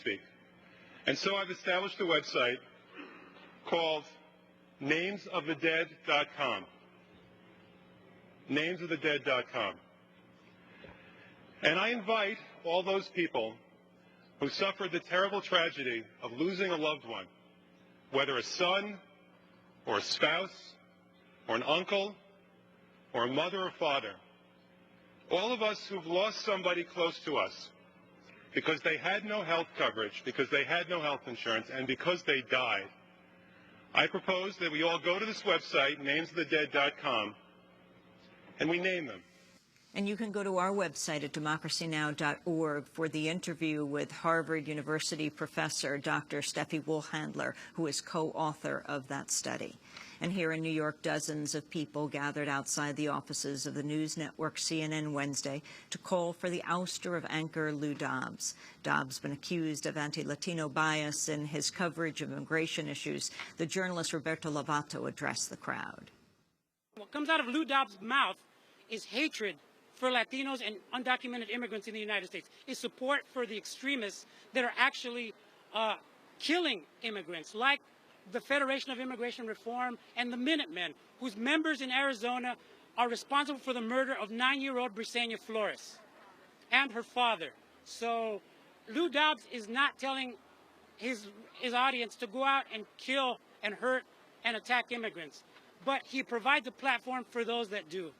speak. And so I've established a website called namesofthedead.com. Namesofthedead.com. And I invite all those people who suffered the terrible tragedy of losing a loved one, whether a son or a spouse or an uncle or a mother or father, all of us who've lost somebody close to us because they had no health coverage, because they had no health insurance, and because they died, I propose that we all go to this website, namesofthedead.com, and we name them. And you can go to our website at democracynow.org for the interview with Harvard University professor Dr. Steffi Wohlhandler, who is co-author of that study. And here in New York, dozens of people gathered outside the offices of the news network CNN Wednesday to call for the ouster of anchor Lou Dobbs. Dobbs has been accused of anti-Latino bias in his coverage of immigration issues. The journalist Roberto Lovato addressed the crowd. What comes out of Lou Dobbs' mouth is hatred for Latinos and undocumented immigrants in the United States, is support for the extremists that are actually killing immigrants, like the Federation of Immigration Reform and the Minutemen, whose members in Arizona are responsible for the murder of 9-year-old Brisena Flores and her father. So Lou Dobbs is not telling his audience to go out and kill and hurt and attack immigrants, but he provides a platform for those that do.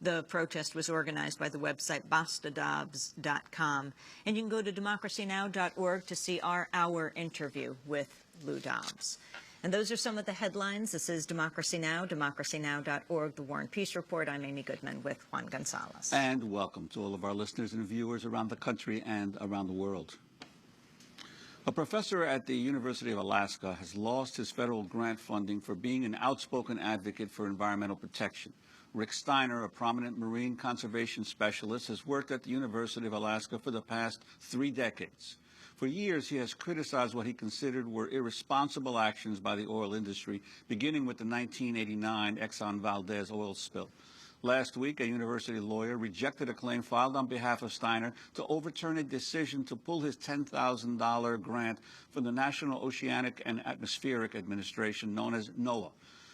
The protest was organized by the website bastadobbs.com, and you can go to democracynow.org to see our hour interview with Lou Dobbs. And those are some of the headlines. This is Democracy Now!, democracynow.org, The War and Peace Report. I'm Amy Goodman with Juan Gonzalez. And welcome to all of our listeners and viewers around the country and around the world. A professor at the University of Alaska has lost his federal grant funding for being an outspoken advocate for environmental protection. Rick Steiner, a prominent marine conservation specialist, has worked at the University of Alaska for the past 3 decades. For years, he has criticized what he considered were irresponsible actions by the oil industry, beginning with the 1989 Exxon Valdez oil spill. Last week, a university lawyer rejected a claim filed on behalf of Steiner to overturn a decision to pull his $10,000 grant from the National Oceanic and Atmospheric Administration, known as NOAA.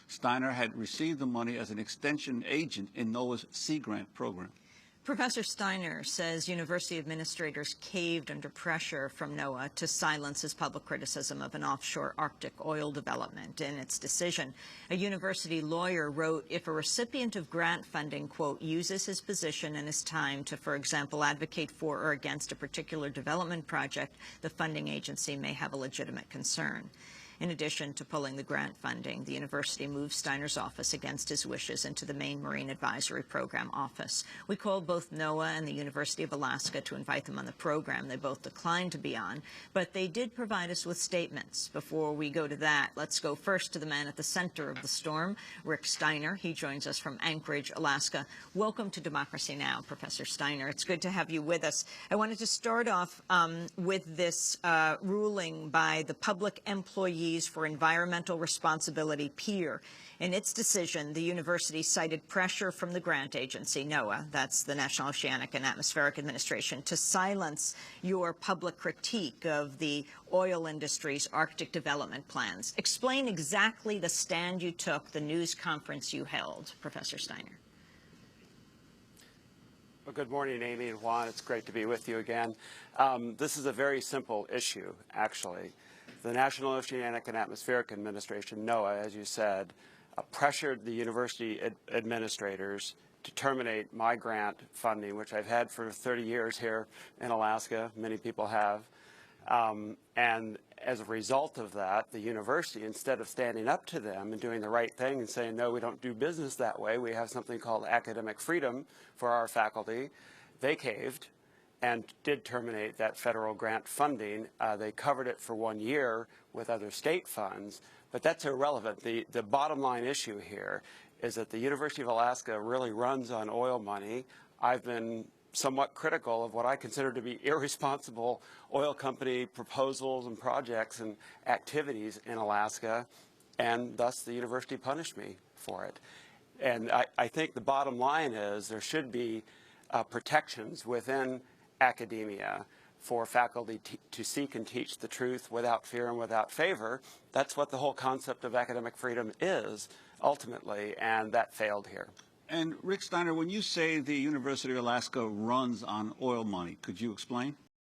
Steiner had received the money as an extension agent in NOAA's Sea Grant program. Professor Steiner says university administrators caved under pressure from NOAA to silence his public criticism of an offshore Arctic oil development. In its decision, a university lawyer wrote, if a recipient of grant funding, quote, uses his position and his time to, for example, advocate for or against a particular development project, the funding agency may have a legitimate concern. In addition to pulling the grant funding, the university moved Steiner's office against his wishes into the Maine Marine Advisory Program office. We called both NOAA and the University of Alaska to invite them on the program. They both declined to be on, but they did provide us with statements. Before we go to that, let's go first to the man at the center of the storm, Rick Steiner. He joins us from Anchorage, Alaska. Welcome to Democracy Now!, Professor Steiner. It's good to have you with us. I wanted to start off with this ruling by the Public Employees for Environmental Responsibility, PEER. In its decision, the university cited pressure from the grant agency, NOAA, that's the National Oceanic and Atmospheric Administration, to silence your public critique of the oil industry's Arctic development plans. Explain exactly the stand you took, the news conference you held, Professor Steiner. Well, good morning, Amy and Juan. It's great to be with you again. This is a very simple issue, actually. The National Oceanic and Atmospheric Administration, NOAA, as you said, pressured the university administrators to terminate my grant funding, which I've had for 30 years here in Alaska. Many people have. And as a result of that, the university, instead of standing up to them and doing the right thing and saying, no, we don't do business that way, we have something called academic freedom for our faculty, they caved and did terminate that federal grant funding. They covered it for 1 year with other state funds, but that's irrelevant. The bottom line issue here is that the University of Alaska really runs on oil money. I've been somewhat critical of what I consider to be irresponsible oil company proposals and projects and activities in Alaska, and thus the university punished me for it. And I think the bottom line is there should be protections within academia for faculty to seek and teach the truth without fear and without favor. That's what the whole concept of academic freedom is, ultimately, and that failed here. And Rick Steiner, when you say the University of Alaska runs on oil money, could you explain?